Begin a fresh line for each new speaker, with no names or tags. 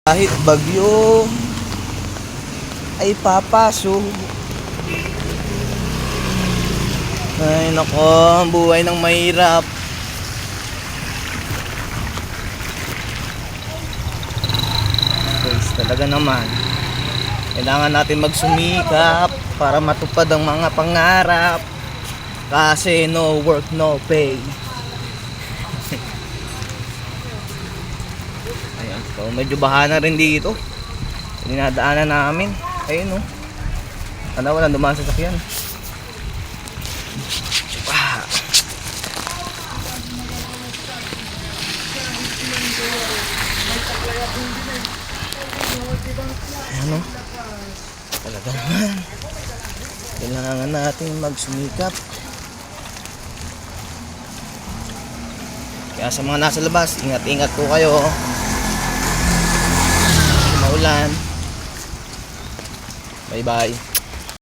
Kahit bagyo ay papasok. Ay nako, buhay ng mahirap. Guys, talaga naman kailangan natin magsumikap para matupad ang mga pangarap. Kasi no work, no pay. Ayan, so medyo baha na rin dito. Dinadaanan namin. Ayun, oh. Ano, walang dumaan sa sakyan. Ah. Ayan, oh. Talaga naman kailangan natin magsumikap. Kaya sa mga nasa labas, ingat-ingat po kayo. Maulan. Bye bye.